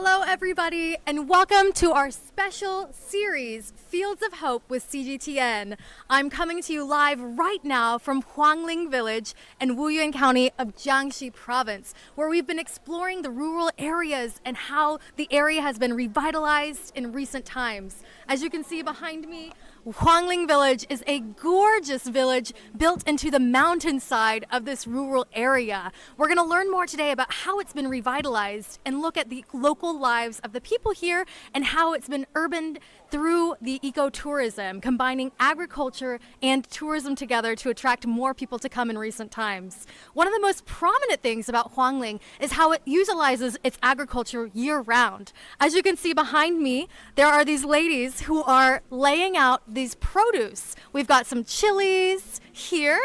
Hello, everybody, and welcome to our special series, Fields of Hope with CGTN. I'm coming to you live right now from Huangling Village in Wuyuan County of Jiangxi province, where we've been exploring the rural areas and how the area has been revitalized in recent times. As you can see behind me, Huangling Village is a gorgeous village built into the mountainside of this rural area. We're going to learn more today about how it's been revitalized and look at the local lives of the people here and how it's been urban through the ecotourism, combining agriculture and tourism together to attract more people to come in recent times. One of the most prominent things about Huangling is how it utilizes its agriculture year-round. As you can see behind me, there are these ladies who are laying out these produce. We've got some chilies here.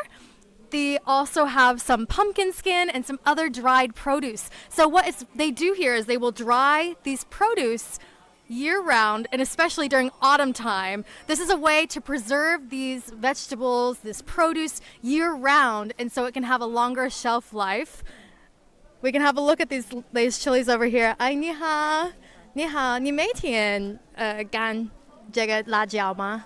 They also have some pumpkin skin and some other dried produce. So what they do here is they will dry these produce year-round, and especially during autumn time. This is a way to preserve these vegetables, this produce, year-round, and so it can have a longer shelf life. We can have a look at these chilies over here. 哎，你好，你好，你每天干这个辣椒吗？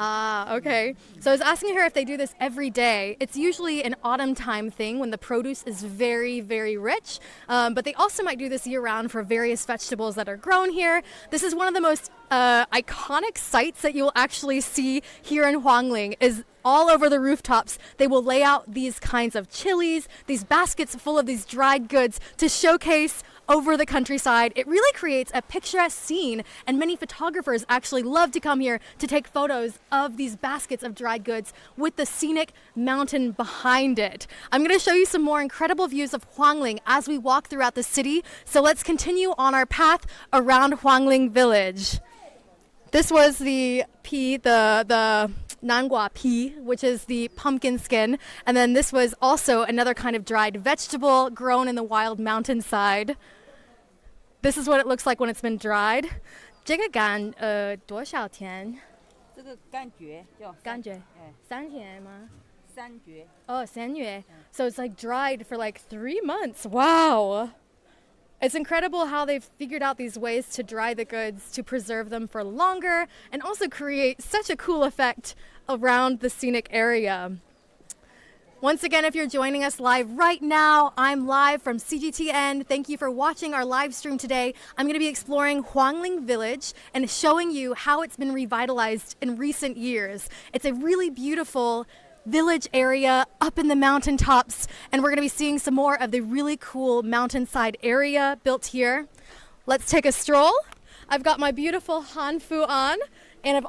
Okay. So I was asking her if they do this every day. It's usually an autumn time thing when the produce is very, very rich. But they also might do this year round for various vegetables that are grown here. This is one of the most iconic sights that you'll actually see here in Huangling is all over the rooftops. They will lay out these kinds of chilies, these baskets full of these dried goods to showcase over the countryside. It really creates a picturesque scene, and many photographers actually love to come here to take photos of these baskets of dried goods with the scenic mountain behind it. I'm going to show you some more incredible views of Huangling as we walk throughout the city. So let's continue on our path around Huangling Village. This was the nangua pea, which is the pumpkin skin. And then this was also another kind of dried vegetable grown in the wild mountainside. This is what it looks like when it's been dried. 这个干多少天？这个干蕨叫干蕨3天吗？三蕨。Oh, 3月. So it's like dried for like 3 months. Wow. It's incredible how they've figured out these ways to dry the goods to preserve them for longer and also create such a cool effect around the scenic area. Once again, if you're joining us live right now, I'm live from CGTN. Thank you for watching our live stream today. I'm going to be exploring Huangling Village and showing you how it's been revitalized in recent years. It's a really beautiful village area up in the mountaintops, and we're going to be seeing some more of the really cool mountainside area built here. Let's take a stroll. I've got my beautiful hanfu on, and I've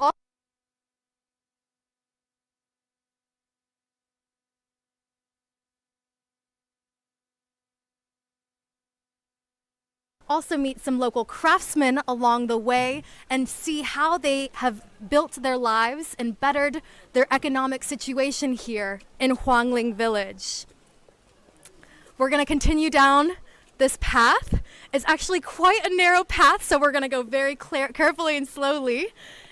also meet some local craftsmen along the way and see how they have built their lives and bettered their economic situation here in Huangling Village. We're going to continue down this path. It's actually quite a narrow path, so we're going to go very carefully and slowly.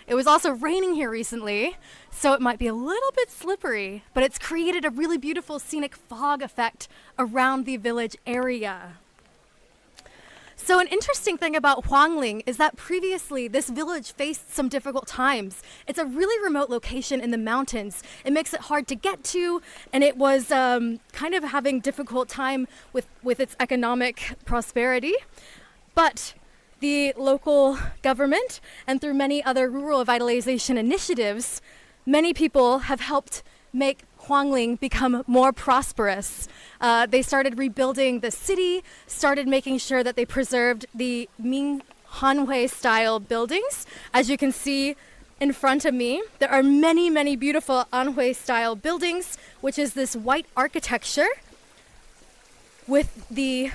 It was also raining here recently, so it might be a little bit slippery, but it's created a really beautiful scenic fog effect around the village area. So an interesting thing about Huangling is that previously this village faced some difficult times. It's a really remote location in the mountains. It makes it hard to get to, and it was kind of having difficult time with its economic prosperity. But the local government and through many other rural revitalization initiatives, many people have helped make Huangling become more prosperous. They started rebuilding the city, started making sure that they preserved the Ming Hanhui style buildings. As you can see in front of me, there are many, many beautiful Anhui style buildings, which is this white architecture with the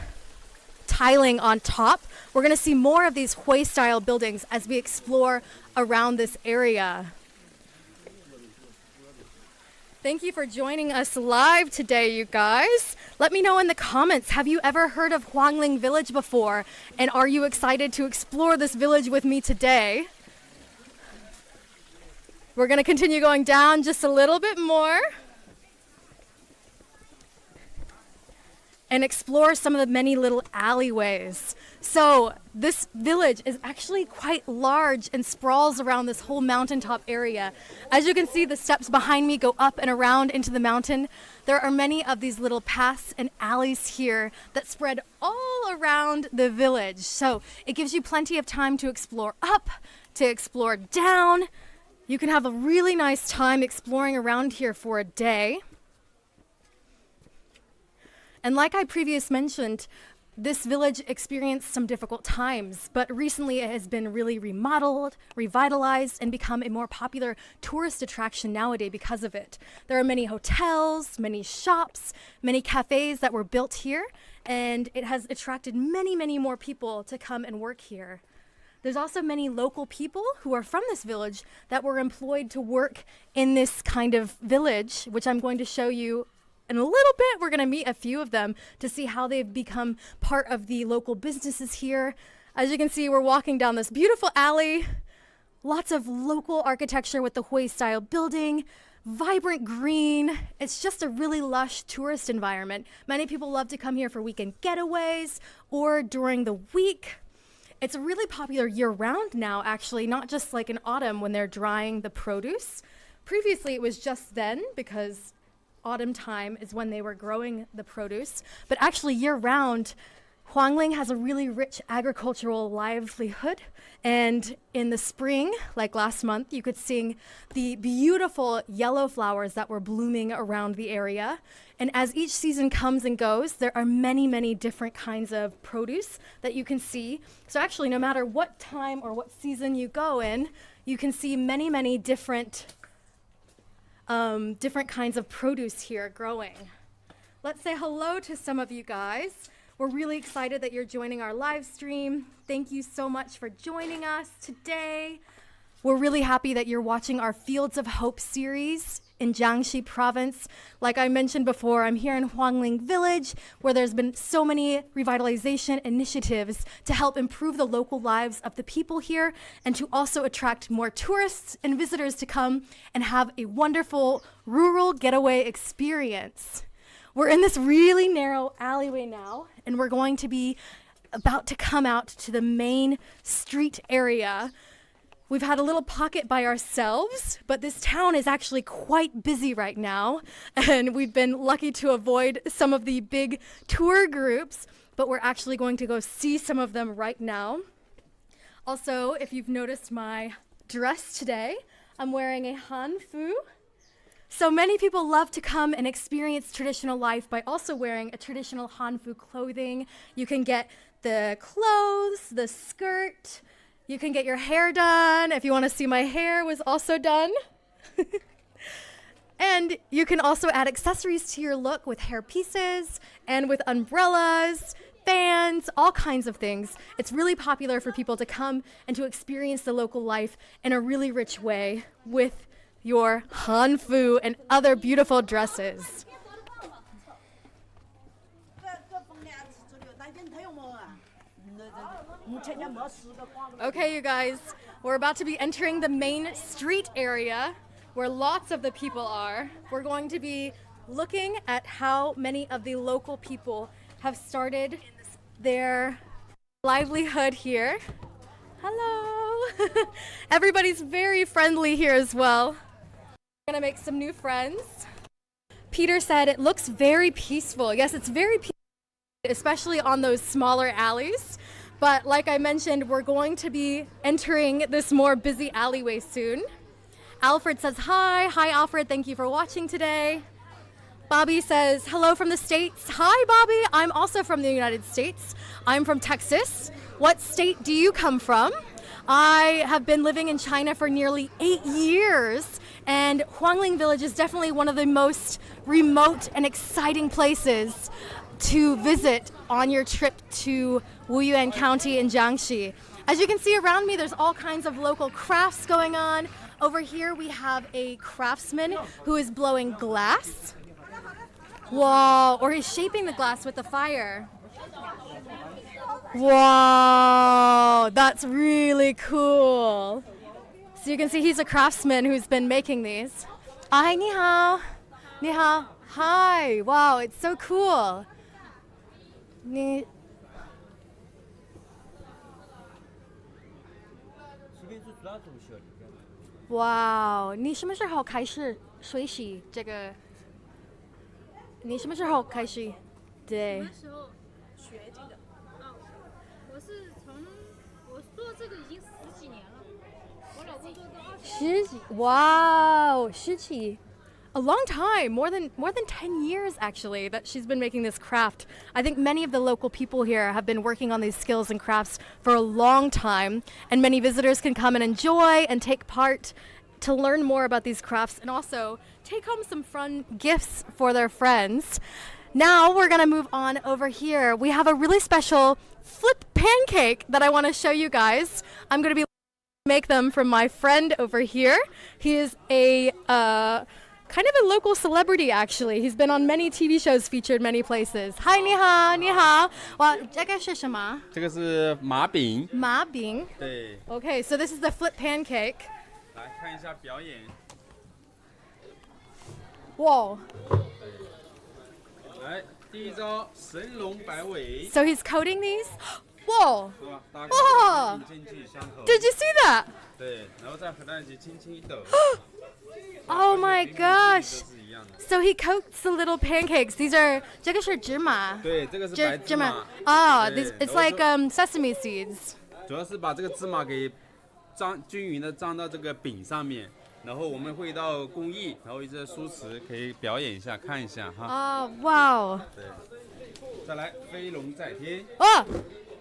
tiling on top. We're going to see more of these Hui style buildings as we explore around this area. Thank you for joining us live today, you guys. Let me know in the comments, have you ever heard of Huangling Village before? And are you excited to explore this village with me today? We're going to continue going down just a little bit more. and explore some of the many little alleyways. So this village is actually quite large and sprawls around this whole mountaintop area. As you can see, the steps behind me go up and around into the mountain. There are many of these little paths and alleys here that spread all around the village. So it gives you plenty of time to explore up, to explore down. You can have a really nice time exploring around here for a day. And like I previously mentioned, this village experienced some difficult times, but recently it has been really remodeled, revitalized, and become a more popular tourist attraction nowadays because of it. There are many hotels, many shops, many cafes that were built here, and it has attracted many, many more people to come and work here. There's also many local people who are from this village that were employed to work in this kind of village, which I'm going to show you in a little bit. We're going to meet a few of them to see how they've become part of the local businesses here. As you can see, we're walking down this beautiful alley. Lots of local architecture with the Hui style building, vibrant green. It's just a really lush tourist environment. Many people love to come here for weekend getaways or during the week. It's really popular year-round now, actually, not just like in autumn when they're drying the produce. Previously, it was just then because autumn time is when they were growing the produce. But actually, year-round, Huangling has a really rich agricultural livelihood. And in the spring, like last month, you could see the beautiful yellow flowers that were blooming around the area. And as each season comes and goes, there are many, many different kinds of produce that you can see. So actually, no matter what time or what season you go in, you can see many, many different kinds of produce here growing. Let's say hello to some of you guys. We're really excited that you're joining our live stream. Thank you so much for joining us today. We're really happy that you're watching our Fields of Hope series in Jiangxi province. Like I mentioned before, I'm here in Huangling Village, where there's been so many revitalization initiatives to help improve the local lives of the people here and to also attract more tourists and visitors to come and have a wonderful rural getaway experience. We're in this really narrow alleyway now, and we're going to be about to come out to the main street area. We've had a little pocket by ourselves, but this town is actually quite busy right now, and we've been lucky to avoid some of the big tour groups, but we're actually going to go see some of them right now. Also, if you've noticed my dress today, I'm wearing a hanfu. So many people love to come and experience traditional life by also wearing a traditional hanfu clothing. You can get the clothes, the skirt. You can get your hair done. If you want to see, my hair was also done. And you can also add accessories to your look with hair pieces and with umbrellas, fans, all kinds of things. It's really popular for people to come and to experience the local life in a really rich way with your hanfu and other beautiful dresses. Okay, you guys, we're about to be entering the main street area where lots of the people are. We're going to be looking at how many of the local people have started their livelihood here. Hello. Everybody's very friendly here as well. We're gonna make some new friends. Peter said it looks very peaceful. Yes, it's very peaceful, especially on those smaller alleys. But like I mentioned, we're going to be entering this more busy alleyway soon. Alfred says hi. Hi, Alfred. Thank you for watching today. Bobby says hello from the States. Hi, Bobby. I'm also from the United States. I'm from Texas. What state do you come from? I have been living in China for nearly 8 years, and Huangling Village is definitely one of the most remote and exciting places to visit on your trip to Wuyuan County in Jiangxi. As you can see around me, there's all kinds of local crafts going on. Over here we have a craftsman who is blowing glass. Wow, or he's shaping the glass with the fire. Wow, that's really cool. So you can see he's a craftsman who's been making these. Hi, ni hao. Ni hao. Hi. Wow, it's so cool. 你哇，你什么时候开始学习这个？你什么时候开始？对。什么时候学这个？哦，我做这个已经10几年了，我老公做这20年。Wow, 17. A long time, more than 10 years actually, that she's been making this craft. I think many of the local people here have been working on these skills and crafts for a long time, and many visitors can come and enjoy and take part to learn more about these crafts and also take home some fun gifts for their friends. Now we're gonna move on over here. We have a really special flip pancake that I want to show you guys. I'm gonna be make them from my friend over here. He is a kind of a local celebrity actually. He's been on many TV shows featured many places. Hi, 你好，你好。哇，这个是什么？这个是麻饼。麻饼。对。Okay, so this is the flip pancake. 来看一下表演。Whoa. 来，第一招神龙摆尾。So he's coating these? Whoa. 是吧？大哇概进去相同。Did you see that? 对，然后再和它一起轻轻一抖。Oh my gosh. 都是一样的。So he coats the little pancakes. These are 这个是芝麻。对，这个是白芝麻。Oh, 对 it's like sesame seeds. 主要是把这个芝麻给均匀的粘到这个饼上面，然后我们会到工艺，然后一些书词可以表演一下，看一下哈。Oh, wow. 对，再来飞龙在天。哦，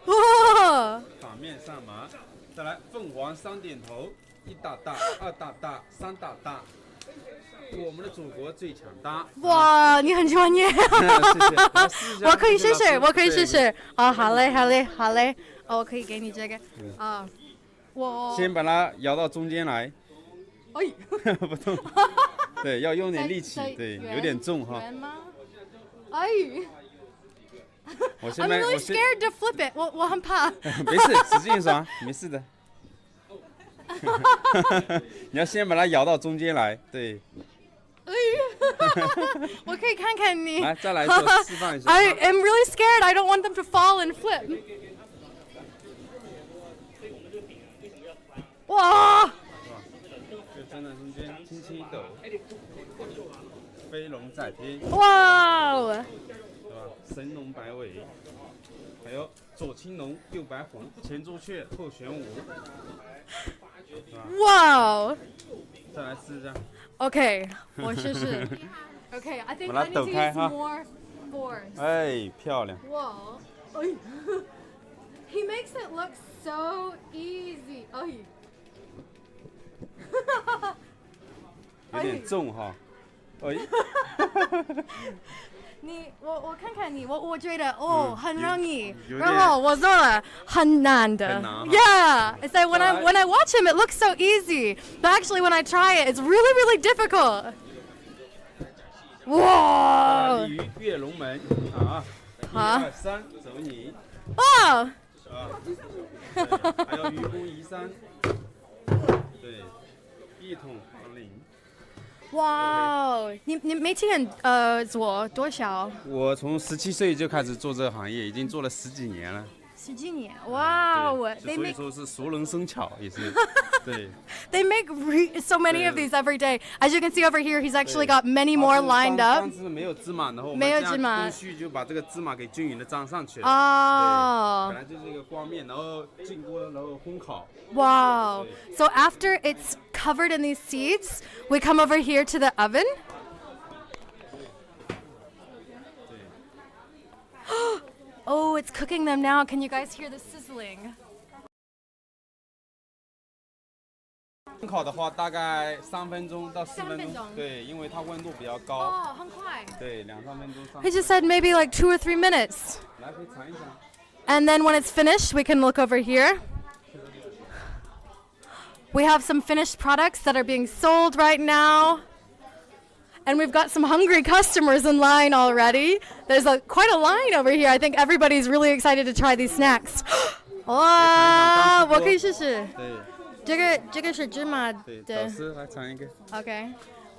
哇！反面上马，再来凤凰三点头，一大大，二大大，三大大。我们的祖国最强大。哇，你很专业。谢谢。我可以试试，我可以试试。啊，好嘞，好嘞，好嘞。哦，我可以给你这个。啊，我先把它摇到中间来。哎，不动。对，要用点力气，对，有点重哈。哎。I'm really scared to flip it. 我很怕。没事，使劲耍，没事的。你要先把它摇到中间来，对。我可以看看你。来，再来一次示范一下。I am really scared. I don't want them to fall and flip. 哇！就站在中间，轻轻一抖，飞龙在天。哇！是吧？神龙摆尾，还有左青龙，右白虎，前朱雀，后玄武。哇！再来试一下。Okay, 我试试。Okay, I think I need to use more force. 哎，漂亮。Whoa. He makes it look so easy. 有点重哈。哎。我看看你，我觉得很容易，然后我做了很难的。Yeah, it's like when I watch him, it looks so easy, but actually when I try it, it's really really difficult. 哇！鲤鱼跃龙门啊！1、2、3，走你。哇！还有愚公移山。对，一统皇陵。哇，你每天做多少？我从17岁就开始做这个行业，已经做了10几年了。10几年，哇！所以说是熟能生巧，也是。对。They make so many of these every day. As you can see over here, he's actually got many more lined up. 当时没有芝麻，然后我们这样工序就把这个芝麻给均匀的粘上去了。哦。本来就是一个光面，然后进锅，然后烘烤。Wow. So after it's covered in these seeds, we come over here to the oven. Oh, it's cooking them now. Can you guys hear the sizzling? 烘烤的话，大概3分钟到4分钟。对，因为它温度比较高。哦，很快。对，2、3分钟。He just said maybe like 2 or 3 minutes. 来，可以尝一下。And then when it's finished, we can look over here. We have some finished products that are being sold right now. And we've got some hungry customers in line already. There's quite a line over here. I think everybody's really excited to try these snacks. 哇，我可以试试。对。这个是芝麻的。对，老师来尝一个。Okay,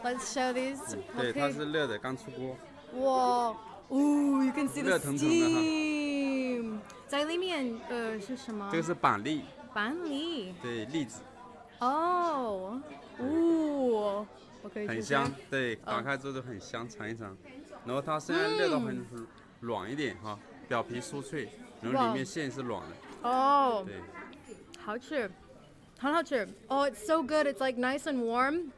let's show these. 对，它是热的，刚出锅。哇， Ooh, you can see the 热腾腾的哈。 steam. 在里面是什么？这个是板栗，板栗。对，栗子，哦，哦，我可以试试很香，对，打开之后都很香，尝一尝。然后它虽然热到很软一点哈，表皮酥脆，然后里面馅是软的。哦，对，好吃，很好吃。Oh, it's so good. It's like nice and warm.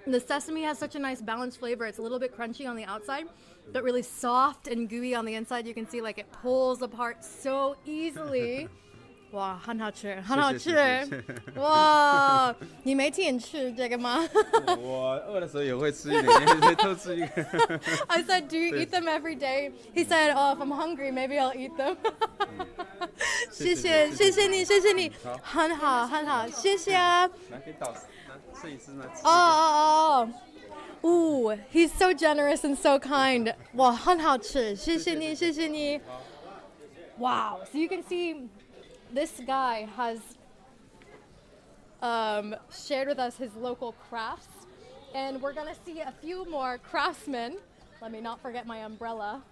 The sesame has such a nice balanced flavor. It's a little bit crunchy on the outside, but really soft and gooey on the inside. You can see like it pulls apart so easily. 哇，很好吃，很好吃。哇，你每天吃这个吗？我饿的时候也会吃一点，也会偷吃一个。I said, do you eat them every day? He said, oh, if I'm hungry, maybe I'll eat them. 谢谢你，很好，谢谢啊。来给导师，来摄影师来吃。哦。Ooh, he's so generous and so kind. 哇，很好吃，谢谢你。Wow, so you can see this guy has shared with us his local crafts, and we're gonna see a few more craftsmen. Let me not forget my umbrella.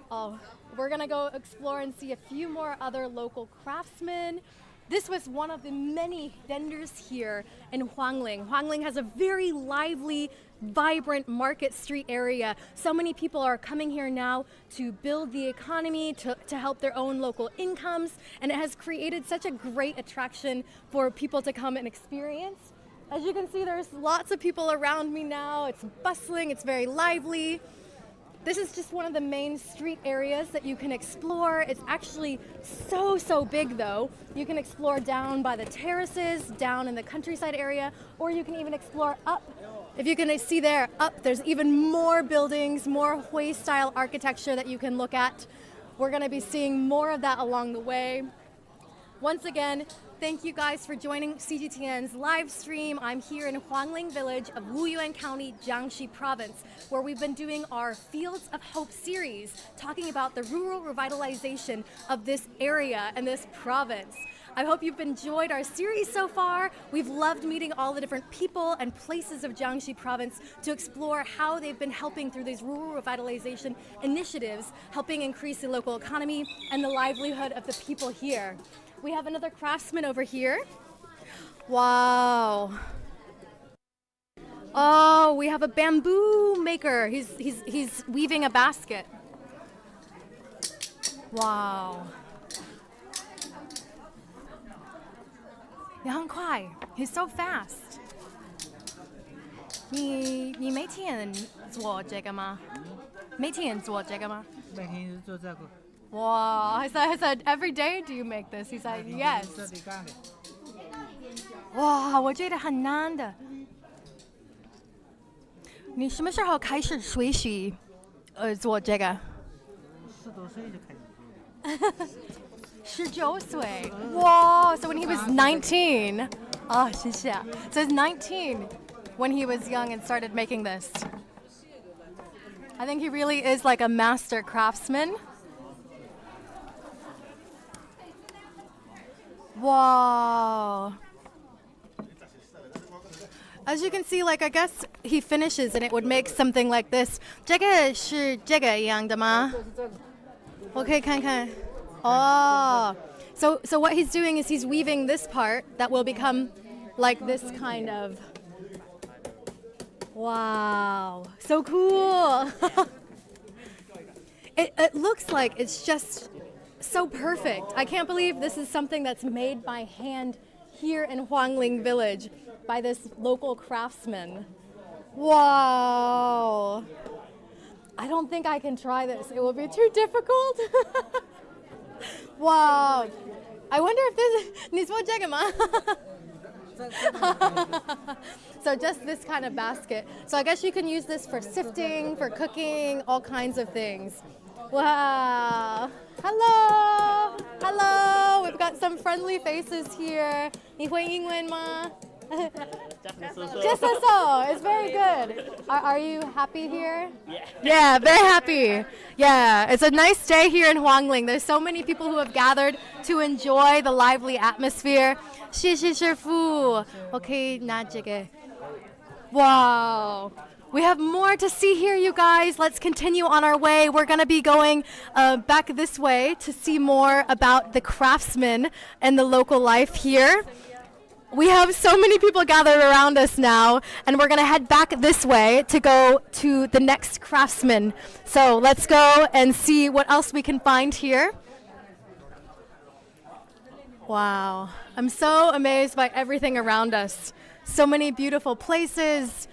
Oh, we're gonna go explore and see a few more other local craftsmen. This was one of the many vendors here in Huangling. Huangling has a very lively, vibrant market street area. So many people are coming here now to build the economy, to help their own local incomes, and it has created such a great attraction for people to come and experience. As you can see, there's lots of people around me now. It's bustling, it's very lively. This is just one of the main street areas that you can explore. It's actually so big though. You can explore down by the terraces, down in the countryside area, or you can even explore up. If you can see there, up, there's even more buildings, more Hui style architecture that you can look at. We're gonna be seeing more of that along the way. Once again, thank you guys for joining CGTN's live stream. I'm here in Huangling Village of Wuyuan County, Jiangxi Province, where we've been doing our Fields of Hope series, talking about the rural revitalization of this area and this province. I hope you've enjoyed our series so far. We've loved meeting all the different people and places of Jiangxi Province to explore how they've been helping through these rural revitalization initiatives, helping increase the local economy and the livelihood of the people here. We have another craftsman over here. Wow. Oh, we have a bamboo maker. He's weaving a basket. Wow. 也很快 He's so fast. 你每天做这个吗？每天做这个吗？每天做这个。 Wow, I said, every day do you make this? He said, yes. 这里干的。哇，我觉得很难的。你什么时候开始学习做这个10多岁就开始做了。19岁。Wow, so when he was 19. Oh, 谢谢。So he's 19 when he was young and started making this. I think he really is like a master craftsman. Wow. As you can see, like I guess he finishes and it would make something like this. 这个是这个样的吗？我可以看看。Oh. So what he's doing is he's weaving this part that will become like this kind of. Wow. So cool. It looks like it's just so perfect. I can't believe this is something that's made by hand here in Huangling Village by this local craftsman. Wow. I don't think I can try this. It will be too difficult. Wow. I wonder if this... 你做这个吗？ So just this kind of basket. So I guess you can use this for sifting, for cooking, all kinds of things. Wow. Hello. Hello. We've got some friendly faces here. 你会英文吗? Just so. It's very good. Are you happy here? Yeah, very happy. Yeah, it's a nice day here in Huangling. There's so many people who have gathered to enjoy the lively atmosphere. 谢谢师傅。我可以拿这个。Wow. We have more to see here, you guys. Let's continue on our way. We're going to be going back this way to see more about the craftsmen and the local life here. We have so many people gathered around us now, and we're going to head back this way to go to the next craftsman. So let's go and see what else we can find here. Wow. I'm so amazed by everything around us. So many beautiful places.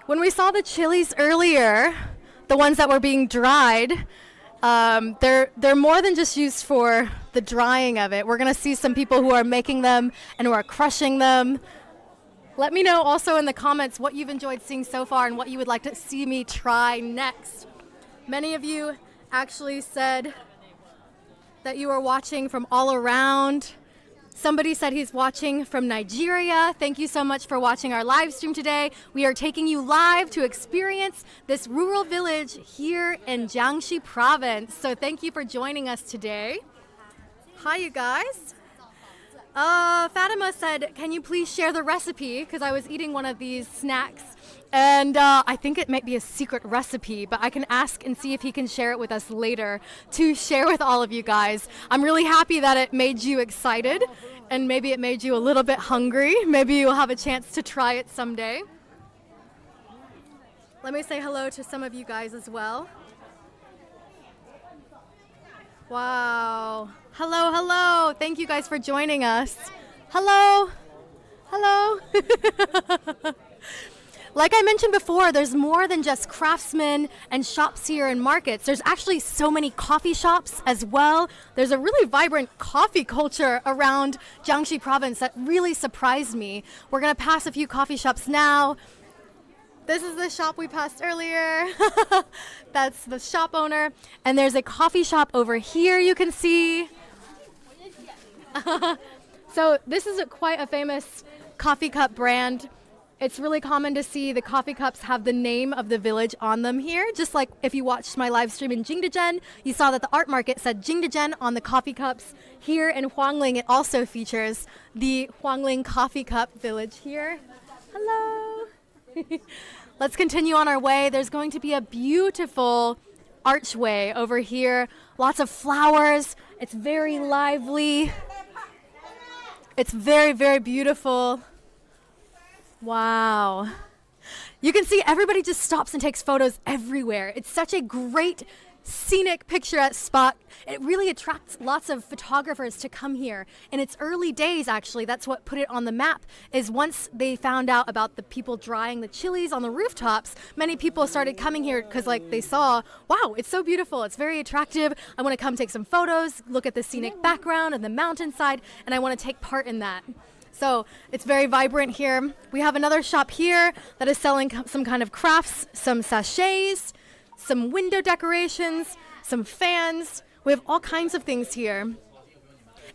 When we saw the chilies earlier, the ones that were being dried, they're more than just used for the drying of it. We're going to see some people who are making them and who are crushing them. Let me know also in the comments what you've enjoyed seeing so far and what you would like to see me try next. Many of you actually said that you are watching from all around. Somebody said he's watching from Nigeria. Thank you so much for watching our live stream today. We are taking you live to experience this rural village here in Jiangxi province. So thank you for joining us today. Hi, you guys. Fatima said, can you please share the recipe? Because I was eating one of these snacks. And I think it might be a secret recipe, but I can ask and see if he can share it with us later to share with all of you guys. I'm really happy that it made you excited, and maybe it made you a little bit hungry. Maybe you'll have a chance to try it someday. Let me say hello to some of you guys as well. Wow. Hello, hello. Thank you guys for joining us. Hello. Hello. Like I mentioned before, there's more than just craftsmen and shops here and markets. There's actually so many coffee shops as well. There's a really vibrant coffee culture around Jiangxi province that really surprised me. We're going to pass a few coffee shops now. This is the shop we passed earlier. That's the shop owner. And there's a coffee shop over here you can see. So this is quite a famous coffee cup brand. It's really common to see the coffee cups have the name of the village on them here. Just like if you watched my live stream in Jiangxi, you saw that the art market said Jiangxi on the coffee cups. Here in Huangling, it also features the Huangling Coffee Cup Village here. Hello. Let's continue on our way. There's going to be a beautiful archway over here. Lots of flowers. It's very lively. It's very, very beautiful. Wow. You can see everybody just stops and takes photos everywhere. It's such a great scenic picturesque spot. It really attracts lots of photographers to come here. In its early days, actually, that's what put it on the map, is once they found out about the people drying the chilies on the rooftops, many people started coming here because like they saw, wow, it's so beautiful, it's very attractive. I want to come take some photos, look at the scenic background and the mountainside, and I want to take part in that. So it's very vibrant here. We have another shop here that is selling some kind of crafts, some sachets, some window decorations, some fans. We have all kinds of things here.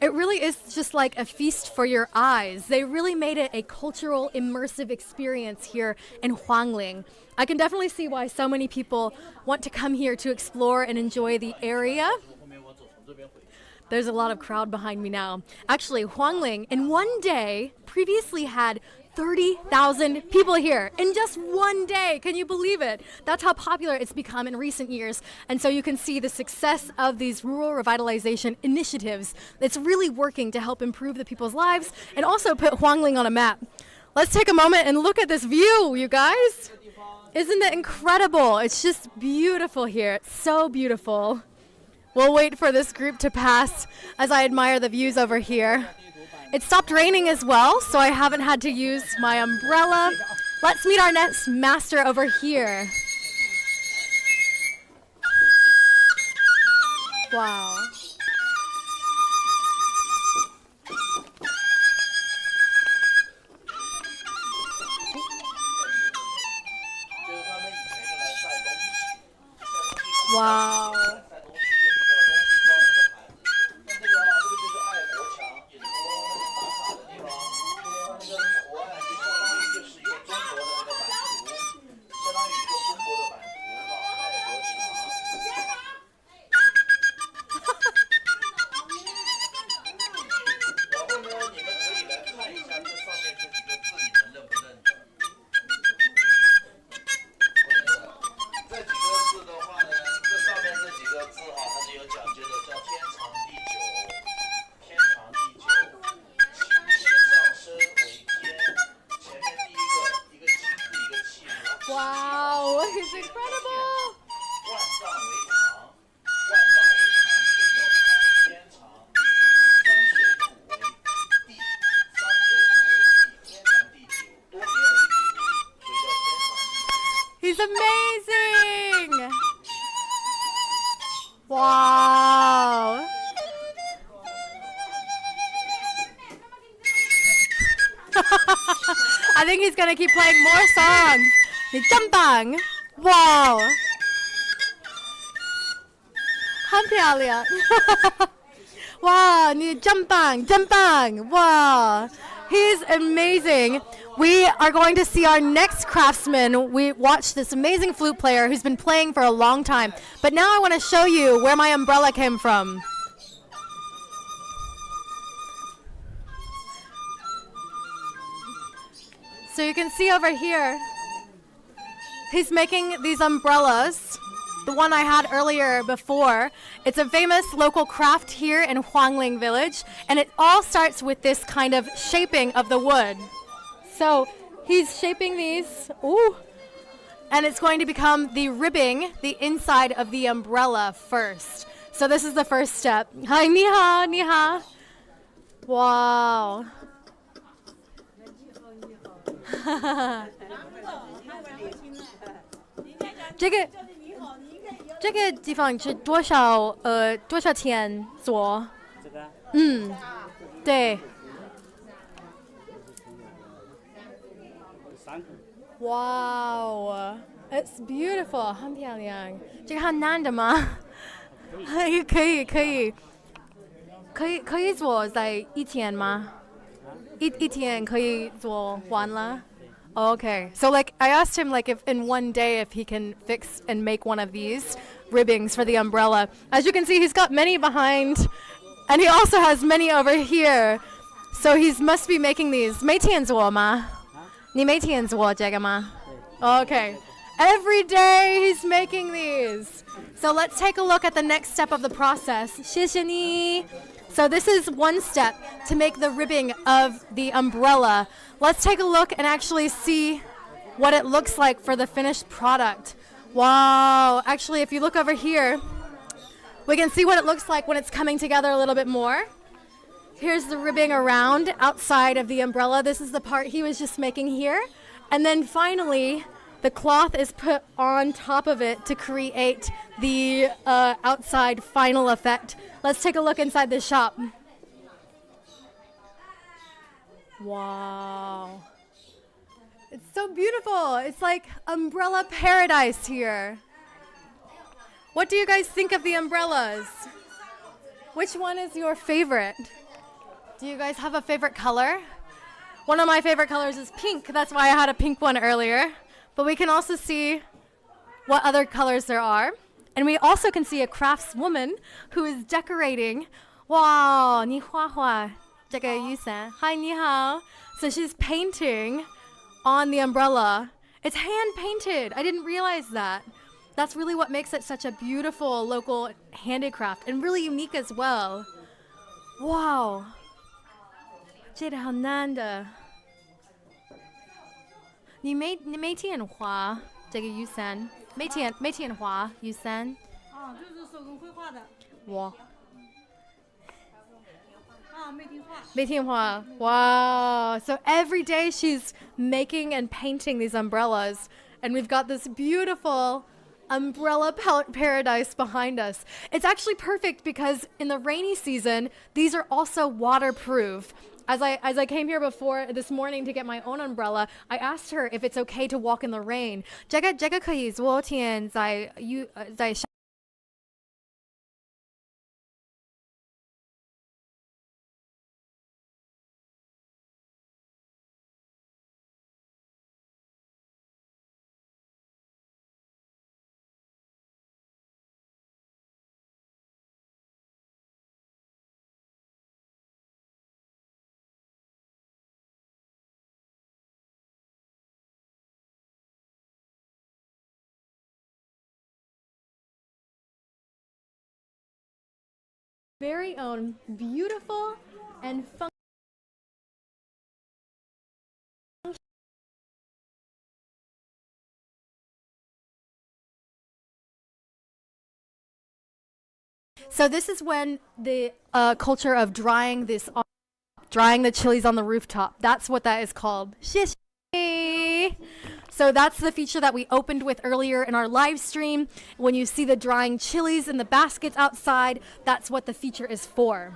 It really is just like a feast for your eyes. They really made it a cultural, immersive experience here in Huangling. I can definitely see why so many people want to come here to explore and enjoy the area. There's a lot of crowd behind me now. Actually, Huangling in one day previously had 30,000 people here in just one day. Can you believe it? That's how popular it's become in recent years. And so you can see the success of these rural revitalization initiatives. It's really working to help improve the people's lives and also put Huangling on a map. Let's take a moment and look at this view, you guys. Isn't it incredible? It's just beautiful here. It's so beautiful. We'll wait for this group to pass as I admire the views over here. It stopped raining as well, so I haven't had to use my umbrella. Let's meet our next master over here. Wow. Wow. I think he's gonna keep playing more songs. 你真棒 Wow 很漂亮 Wow 你真棒真棒 Wow He's amazing. We are going to see our next craftsman. We watched this amazing flute player who's been playing for a long time. But now I want to show you where my umbrella came from. So you can see over here, he's making these umbrellas. The one I had earlier before. It's a famous local craft here in Huangling Village, and it all starts with this kind of shaping of the wood. So he's shaping these, ooh, and it's going to become the ribbing, the inside of the umbrella first. So this is the first step. Hi, ni hao, ni hao. Wow. 这个地方是多少钱做？这个对。Wow, it's beautiful， 很漂亮。这个很难的吗？可以做在一天吗？一天可以做完了？ Okay, so like I asked him like if in one day if he can fix and make one of these ribbings for the umbrella. As you can see, he's got many behind, and he also has many over here. So he must be making these. 每天做吗？你每天做这个吗？ Okay, every day he's making these. So let's take a look at the next step of the process. 谢谢你。 So this is one step to make the ribbing of the umbrella. Let's take a look and actually see what it looks like for the finished product. Wow, actually if you look over here, we can see what it looks like when it's coming together a little bit more. Here's the ribbing around outside of the umbrella. This is the part he was just making here. And then finally, the cloth is put on top of it to create the outside final effect. Let's take a look inside the shop. Wow. It's so beautiful. It's like umbrella paradise here. What do you guys think of the umbrellas? Which one is your favorite? Do you guys have a favorite color? One of my favorite colors is pink. That's why I had a pink one earlier. But we can also see what other colors there are. And we also can see a craftswoman who is decorating. Wow, 你画画这个雨伞. Hi, 你好. So she's painting on the umbrella. It's hand painted. I didn't realize that. That's really what makes it such a beautiful local handicraft and really unique as well. Wow. 这个好难的。你每天画这个雨伞？每天画雨伞？啊，这是手工绘画的。哇！啊，每天画。每天画。Wow! So every day she's making and painting these umbrellas, and we've got this beautiful umbrella paradise behind us. It's actually perfect because in the rainy season, these are also waterproof. As I came here before this morning to get my own umbrella, I asked her if it's okay to walk in the rain. 这个可以昨天在very own beautiful and fun. So this is when the culture of drying the chilies on the rooftop. That's what that is called. 谢谢. So that's the feature that we opened with earlier in our live stream. When you see the drying chilies in the baskets outside, that's what the feature is for.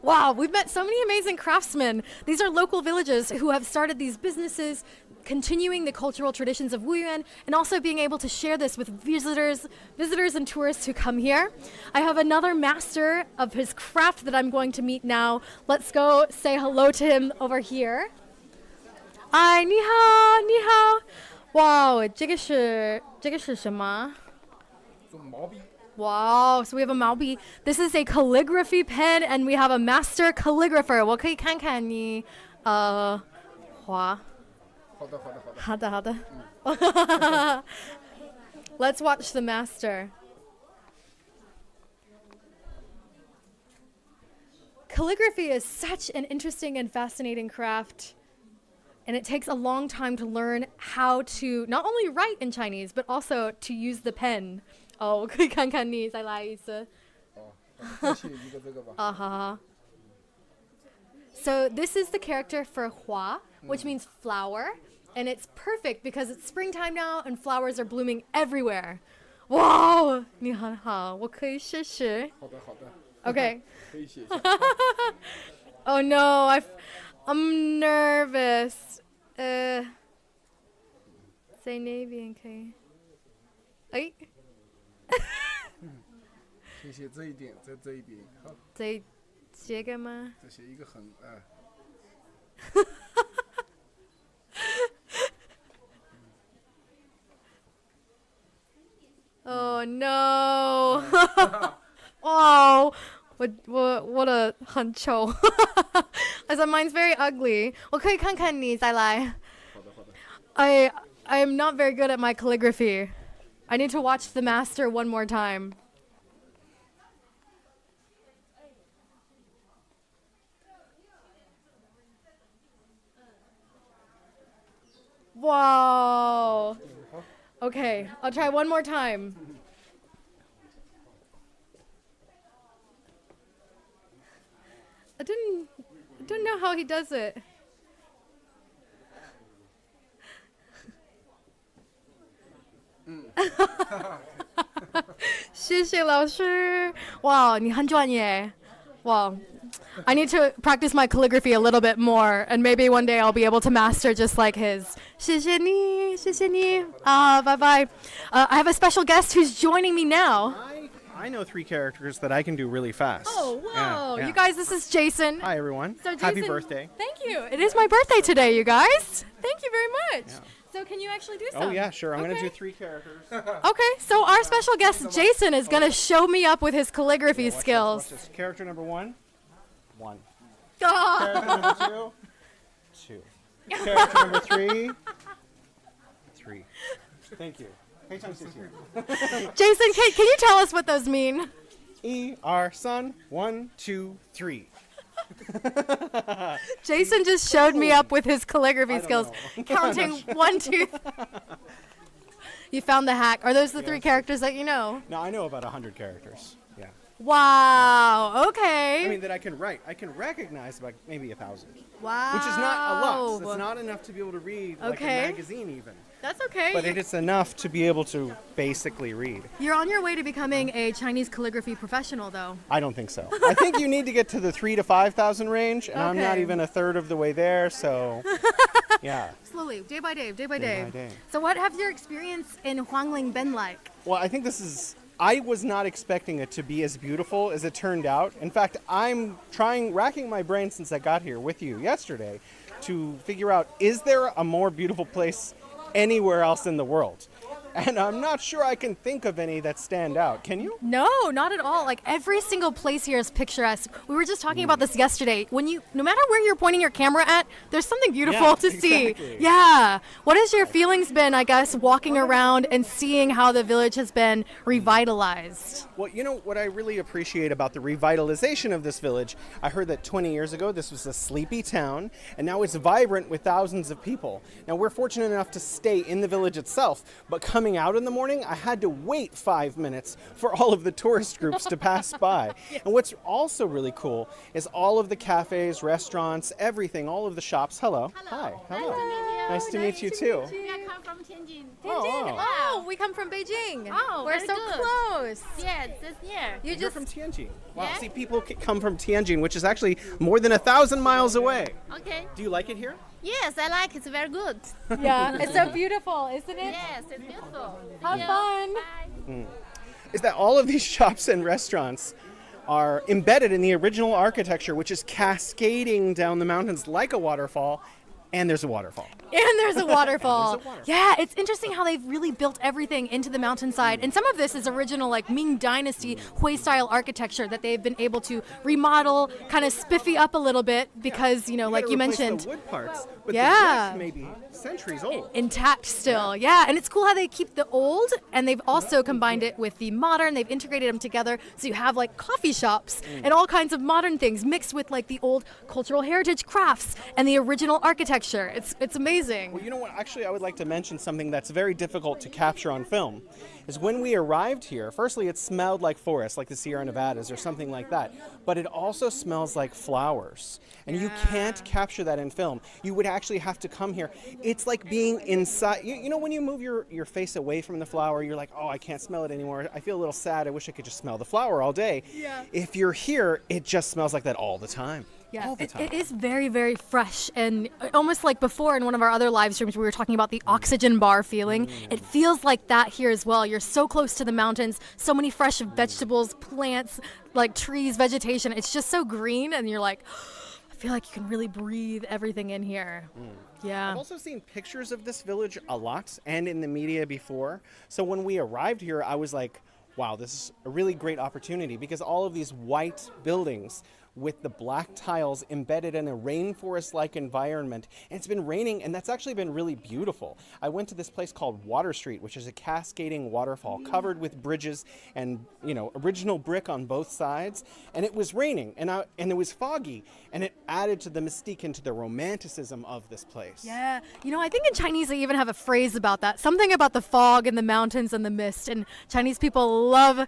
Wow, we've met so many amazing craftsmen. These are local villagers who have started these businesses, continuing the cultural traditions of Wuyuan, and also being able to share this with visitors and tourists who come here. I have another master of his craft that I'm going to meet now. Let's go say hello to him over here. Hi, 你好，你好。Wow, 这个是什么？ Wow, so we have a 毛笔. This is a calligraphy pen, and we have a master calligrapher. 我可以看看你画。好的，好的。Let's watch the master. Calligraphy is such an interesting and fascinating craft, and it takes a long time to learn how to not only write in Chinese, but also to use the pen. 我可以看看你，再来一次。好。So this is the character for Hua, which means flower, and it's perfect because it's springtime now and flowers are blooming everywhere. Wow, 你很好，我可以试试。好的。Okay. Oh no, I'm nervous. Say navy and K. 哎。谢谢这一点，在这一边。好。这个吗？这写一个横Oh no! Oh, what a 很丑。I said mine's very ugly. 我可以看看你再来。好的。I am not very good at my calligraphy. I need to watch the master one more time. Wow. Okay, I'll try one more time. I don't know how he does it. 谢谢老师。哇，你很专业。Wow. I need to practice my calligraphy a little bit more, and maybe one day I'll be able to master just like his. 谢谢你，谢谢你。Bye bye. I have a special guest who's joining me now. I know 3 characters that I can do really fast. Oh, wow. Yeah. You guys, this is Jason. Hi, everyone. So Jason, Happy birthday. Thank you. It is my birthday today, you guys. Thank you very much. Yeah. So can you actually do some? Oh, yeah, sure. I'm going to do 3 characters. Okay, so our special guest, Jason, is going to show me up with his calligraphy skills. Watch this. Character number 1. Oh. Character number 2. Character number 3. Thank you. Jason, can you tell us what those mean? our son. 1, 2, 3. Jason just showed me up with his calligraphy skills, counting 1, 2. You found the hack. Are those the 3 characters that you know? No, I know about 100 characters. Yeah. Wow. Okay. I mean, that I can write. I can recognize about maybe 1,000. Wow. Which is not a lot. It's not enough to be able to read like a magazine even. That's okay. But it is enough to be able to basically read. You're on your way to becoming a Chinese calligraphy professional, though. I don't think so. I think you need to get to the 3,000 to 5,000 range, and I'm not even a third of the way there, so yeah. Slowly, day by day. So what have your experience in Huangling been like? Well, I think I was not expecting it to be as beautiful as it turned out. In fact, I'm racking my brain since I got here with you yesterday to figure out, is there a more beautiful place anywhere else in the world? And I'm not sure I can think of any that stand out. Can you? No, not at all. Like every single place here is picturesque. We were just talking about this yesterday. No matter where you're pointing your camera at, there's something beautiful to see. Yeah. What has your feelings been, I guess, walking around and seeing how the village has been revitalized? Well, you know what I really appreciate about the revitalization of this village, I heard that 20 years ago this was a sleepy town, and now it's vibrant with thousands of people. Now we're fortunate enough to stay in the village itself, but coming out in the morning, I had to wait 5 minutes for all of the tourist groups to pass by. And what's also really cool is all of the cafes, restaurants, everything, all of the shops. Hello. Hi. Hello. Nice to meet you too. I come from Tianjin. Tianjin. Oh, we come from Beijing. Oh, we're very so good. close. Yes, that's here. You You're just from Tianjin. Wow. Yeah. See, people come from Tianjin, which is actually more than 1,000 miles away. Okay. Do you like it here? Yes, I like it. It's very good. yeah, it's so beautiful, isn't it? Yes, it's beautiful. Have fun. Bye. Is that all of these shops and restaurants are embedded in the original architecture, which is cascading down the mountains like a waterfall, and there's a waterfall. And there's a waterfall. There's a waterfall. Yeah, it's interesting how they've really built everything into the mountainside. And some of this is original, like Ming Dynasty Hui-style architecture that they've been able to remodel, kind of spiffy up a little bit because, like gotta you replace mentioned, the wood parts, but Yeah. the brick may be centuries old. intact still. Yeah, and it's cool how they keep the old and they've also combined it with the modern. They've integrated them together so you have like coffee shops and all kinds of modern things mixed with like the old cultural heritage crafts and the original architecture. It's amazing. Well, you know what? Actually, I would like to mention something that's very difficult to capture on film. Is when we arrived here, firstly, it smelled like forest, like the Sierra Nevadas or something like that. But it also smells like flowers. And you can't capture that in film. You would actually have to come here. It's like being inside. You know, when you move your face away from the flower, you're like, oh, I can't smell it anymore. I feel a little sad. I wish I could just smell the flower all day. Yeah. If you're here, it just smells like that all the time. Yeah, All the time. it is very, very fresh and almost like before in one of our other live streams we were talking about the oxygen bar feeling. It feels like that here as well. You're so close to the mountains, so many fresh vegetables, plants, like trees, vegetation. It's just so green and you're like, I feel like you can really breathe everything in here. Yeah. I've also seen pictures of this village a lot and in the media before. So when we arrived here, I was like, wow, this is a really great opportunity because all of these white buildings with the black tiles embedded in a rainforest-like environment. And it's been raining, and that's actually been really beautiful. I went to this place called Water Street, which is a cascading waterfall covered with bridges and, original brick on both sides. And it was raining, and it was foggy, and it added to the mystique and to the romanticism of this place. Yeah. I think in Chinese they even have a phrase about that. Something about the fog and the mountains and the mist. And Chinese people love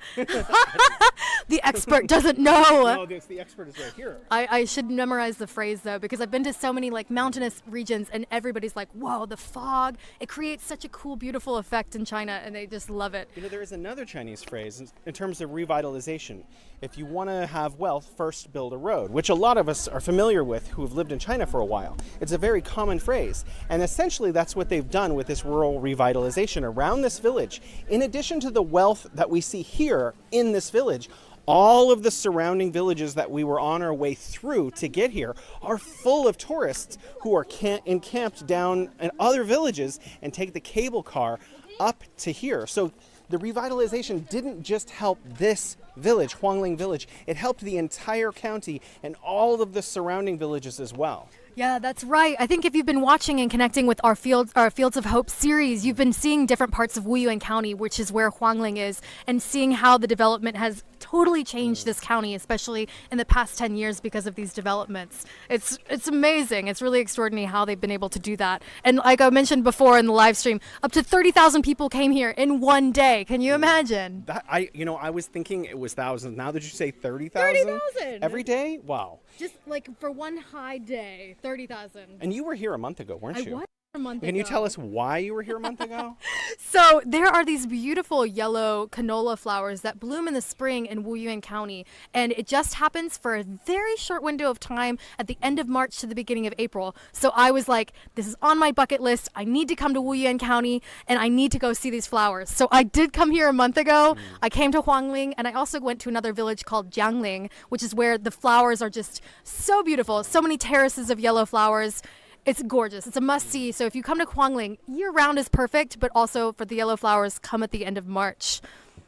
the expert doesn't know. No, the expert is right here. I should memorize the phrase though, because I've been to so many like mountainous regions and everybody's like, whoa, the fog. It creates such a cool, beautiful effect in China and they just love it. There is another Chinese phrase in terms of revitalization. If you want to have wealth, first build a road, which a lot of us are familiar with who have lived in China for a while. It's a very common phrase. And essentially that's what they've done with this rural revitalization around this village. In addition to the wealth that we see here in this village, all of the surrounding villages that we were on our way through to get here are full of tourists who are encamped down in other villages and take the cable car up to here. So the revitalization didn't just help this village, Huangling Village, it helped the entire county and all of the surrounding villages as well. Yeah, that's right. I think if you've been watching and connecting with our Fields of Hope series, you've been seeing different parts of Wuyuan County, which is where Huangling is, and seeing how the development has totally changed this county, especially in the past 10 years because of these developments. It's amazing. It's really extraordinary how they've been able to do that. And like I mentioned before in the live stream, up to 30,000 people came here in one day. Can you imagine? I was thinking it was thousands. Now that you say 30,000? 30,000! Every day? Wow. Just like for one high day, 30,000. And you were here a month ago, weren't you? I was a month Can you ago. tell us why you were here a month ago? So there are these beautiful yellow canola flowers that bloom in the spring in Wuyuan County, and it just happens for a very short window of time at the end of March to the beginning of April. So I was like, this is on my bucket list. I need to come to Wuyuan County, and I need to go see these flowers. So I did come here a month ago. I came to Huangling, and I also went to another village called Jiangxi, which is where the flowers are just so beautiful. So many terraces of yellow flowers. It's gorgeous. It's a must-see. So if you come to Huangling, year-round is perfect, but also for the yellow flowers, come at the end of March.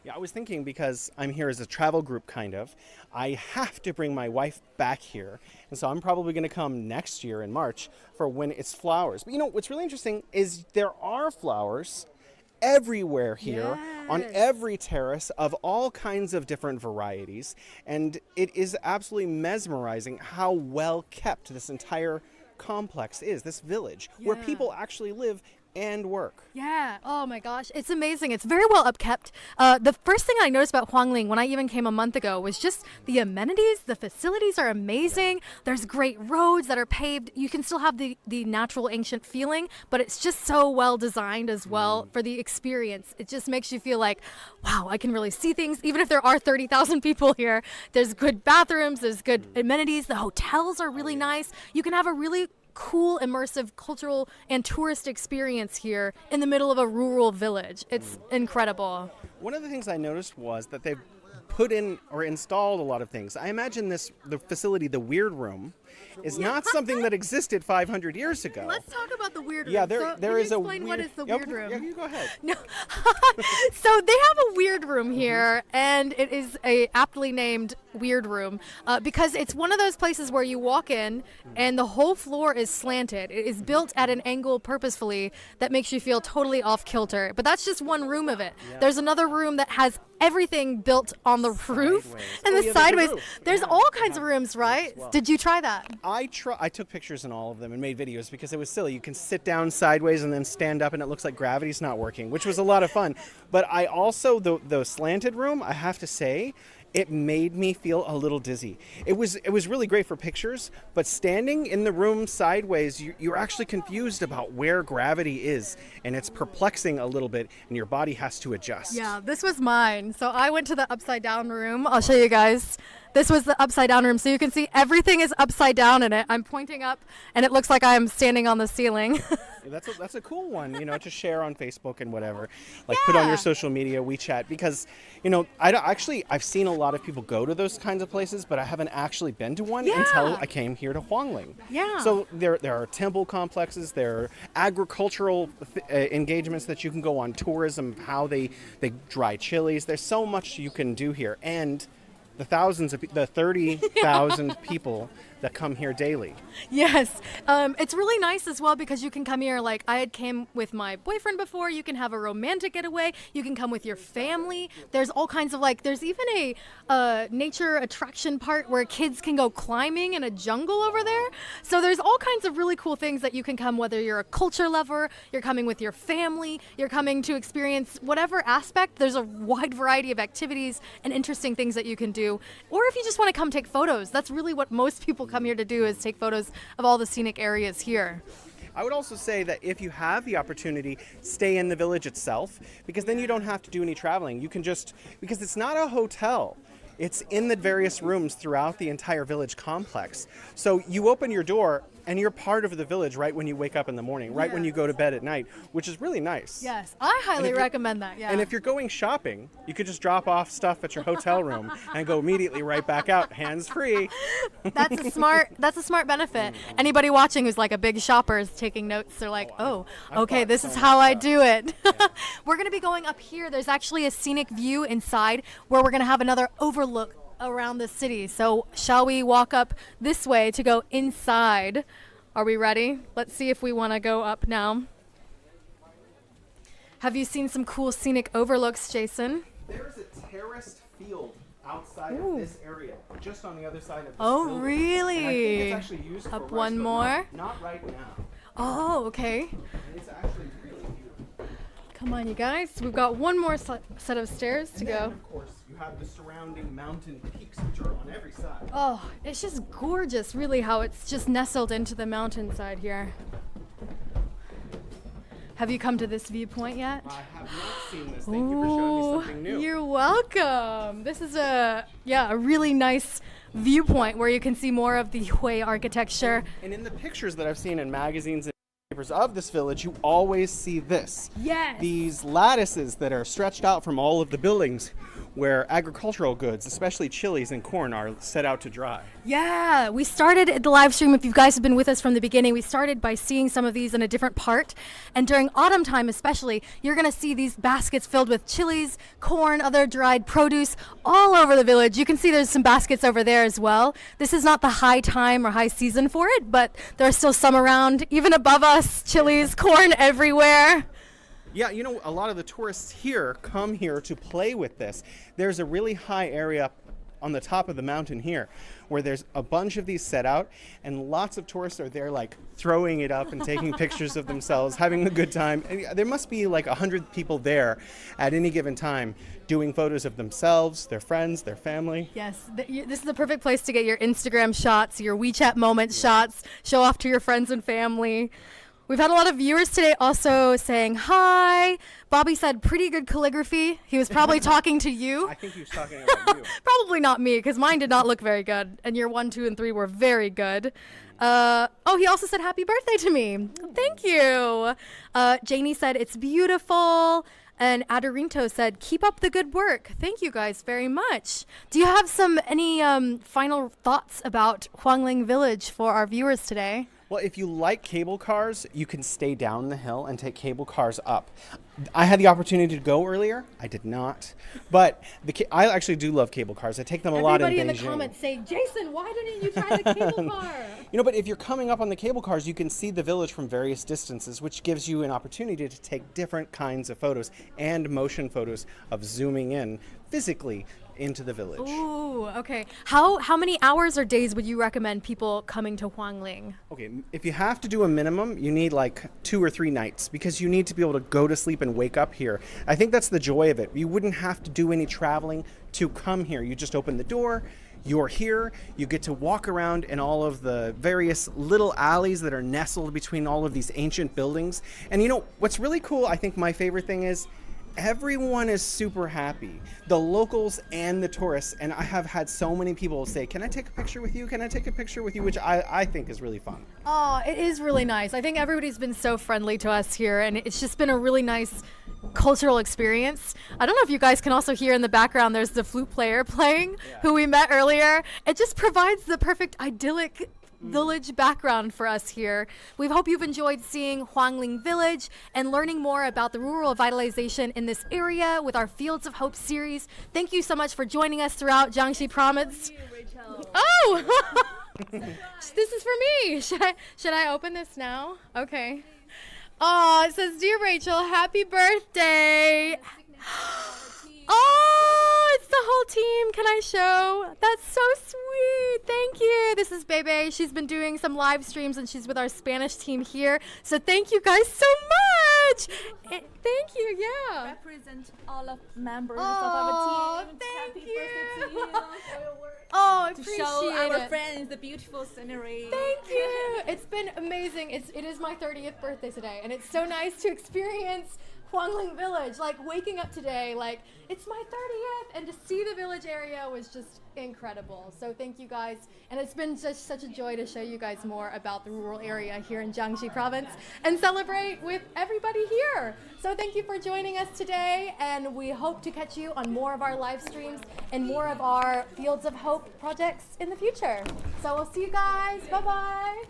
Yeah, I was thinking because I'm here as a travel group, kind of. I have to bring my wife back here. And so I'm probably going to come next year in March for when it's flowers. But what's really interesting is there are flowers everywhere here on every terrace of all kinds of different varieties. And it is absolutely mesmerizing how well kept this entire complex is, this village, where people actually live and work. Yeah. Oh my gosh. It's amazing. It's very well upkept. The first thing I noticed about Huangling when I even came a month ago was just the amenities. The facilities are amazing. There's great roads that are paved. You can still have the natural ancient feeling, but it's just so well designed as well for the experience. It just makes you feel like, wow, I can really see things. Even if there are 30,000 people here, there's good bathrooms, there's good amenities. The hotels are really nice. You can have a really cool, immersive cultural and tourist experience here in the middle of a rural village. It's incredible. One of the things I noticed was that they've put in or installed a lot of things. I imagine the facility, the Weird Room, is not something that existed 500 years ago. Let's talk about the weird room. Yeah, So there can is you a explain what is the weird room? Yeah, you go ahead. No. So they have a weird room here, and it is a aptly named weird room because it's one of those places where you walk in and the whole floor is slanted. It is built at an angle purposefully that makes you feel totally off kilter. But that's just one room of it. There's another room that has everything built on the roof Sideways. and Oh, the yeah, there's a sideways. roof. There's Yeah. all kinds of rooms, right? well. Did you try that? I took pictures in all of them and made videos because it was silly. You can sit down sideways and then stand up and it looks like gravity's not working, which was a lot of fun. But I also, the slanted room, I have to say, it made me feel a little dizzy. It was really great for pictures, but standing in the room sideways, you're actually confused about where gravity is, and it's perplexing a little bit, and your body has to adjust. Yeah, this was mine. So I went to the upside down room. I'll show you guys. This was the upside down room. So you can see everything is upside down in it. I'm pointing up and it looks like I'm standing on the ceiling. That's a cool one, to share on Facebook and whatever. Like put on your social media, WeChat, because, I've seen a lot of people go to those kinds of places, but I haven't actually been to one until I came here to Huangling. Yeah. So there are temple complexes, there are agricultural engagements that you can go on, tourism, how they dry chilies. There's so much you can do here. And the 30,000 people that come here daily. Yes. It's really nice as well because you can come here, like I had came with my boyfriend before. You can have a romantic getaway. You can come with your family. There's all kinds of there's even a nature attraction part where kids can go climbing in a jungle over there. So there's all kinds of really cool things that you can come, whether you're a culture lover, you're coming with your family, you're coming to experience whatever aspect. There's a wide variety of activities and interesting things that you can do. Or if you just want to come take photos, that's really what most people come here to do, is take photos of all the scenic areas here. I would also say that if you have the opportunity, stay in the village itself, because then you don't have to do any traveling. You can because it's not a hotel. It's in the various rooms throughout the entire village complex. So you open your door and you're part of the village right when you wake up in the morning, right when you go to bed at night, which is really nice. Yes, I highly recommend that. Yeah. And if you're going shopping, you could just drop off stuff at your hotel room and go immediately right back out, hands free. That's a smart benefit. Anybody watching who's like a big shopper is taking notes. They're like, oh, okay, this is how I do it. We're going to be going up here. There's actually a scenic view inside where we're going to have another overlook around the city. So shall we walk up this way to go inside? Are we ready? Let's see if we want to go up now. Have you seen some cool scenic overlooks, Jason? There's a terraced field outside of this area, just on the other side of this Oh, building. really? And I think it's actually used Up for one rice, but more? Not right now. Oh, okay. And it's actually really beautiful. Come on, you guys. We've got one more set of stairs to And then, go. of course, you have the surrounding mountain peaks, which are on every side. Oh, it's just gorgeous, really, how it's just nestled into the mountainside here. Have you come to this viewpoint yet? I have not seen this. Thank you for showing me something new. You're welcome. This is a really nice viewpoint where you can see more of the Hui architecture. And in the pictures that I've seen in magazines and papers of this village, you always see this. Yes. These lattices that are stretched out from all of the buildings where agricultural goods, especially chilies and corn, are set out to dry. Yeah, we started the live stream. If you guys have been with us from the beginning, we started by seeing some of these in a different part. And during autumn time especially, you're going to see these baskets filled with chilies, corn, other dried produce all over the village. You can see there's some baskets over there as well. This is not the high time or high season for it, but there are still some around. Even above us, chilies, corn everywhere. Yeah, a lot of the tourists here come here to play with this. There's a really high area up on the top of the mountain here where there's a bunch of these set out, and lots of tourists are there like throwing it up and taking pictures of themselves, having a good time. And there must be like 100 people there at any given time doing photos of themselves, their friends, their family. Yes, this is the perfect place to get your Instagram shots, your WeChat moment shots, show off to your friends and family. We've had a lot of viewers today also saying hi. Bobby said pretty good calligraphy. He was probably talking to you. I think he was talking about you. Probably not me, because mine did not look very good. And your 1, 2, and 3 were very good. He also said happy birthday to me. Thank you. Janie said it's beautiful. And Adarinto said, keep up the good work. Thank you guys very much. Do you have any final thoughts about Huangling Village for our viewers today? Well, if you like cable cars, you can stay down the hill and take cable cars up. I had the opportunity to go earlier. I did not. But I actually do love cable cars. I take them a lot in Beijing. Everybody in the comments say, Jason, why didn't you try the cable car? But if you're coming up on the cable cars, you can see the village from various distances, which gives you an opportunity to take different kinds of photos and motion photos of zooming in physically into the village. Ooh, okay. How many hours or days would you recommend people coming to Huangling? Okay, if you have to do a minimum, you need like 2 or 3 nights because you need to be able to go to sleep and wake up here. I think that's the joy of it. You wouldn't have to do any traveling to come here. You just open the door, you're here, you get to walk around in all of the various little alleys that are nestled between all of these ancient buildings. And what's really cool, I think my favorite thing is, everyone is super happy, the locals and the tourists, and I have had so many people say, can I take a picture with you? Can I take a picture with you? Which I think is really fun. Oh, it is really nice. I think everybody's been so friendly to us here, and it's just been a really nice cultural experience. I don't know if you guys can also hear in the background, there's the flute player playing, who we met earlier. It just provides the perfect idyllic village background for us here. We hope you've enjoyed seeing Huangling Village and learning more about the rural revitalization in this area with our Fields of Hope series. Thank you so much for joining us throughout Jiangxi Province. Oh! This is for me. Should I open this now? Okay. Oh, it says, Dear Rachel, happy birthday. Oh, it's the whole team. Can I show? That's so sweet. Thank you. This is Bebe. She's been doing some live streams and she's with our Spanish team here. So thank you guys so much. Thank you. Yeah. Represent all of members Oh, of our team. thank Happy you. birthday to you for your work. Oh, I To appreciate show our it. friends the beautiful scenery. Thank you. It's been amazing. It is my 30th birthday today, and it's so nice to experience Huangling Village. Like waking up today, like it's my 30th, and to see the village area was just incredible. So thank you guys, and it's been just such a joy to show you guys more about the rural area here in Jiangxi Province and celebrate with everybody here. So thank you for joining us today, and we hope to catch you on more of our live streams and more of our Fields of Hope projects in the future. So we'll see you guys. Bye-bye.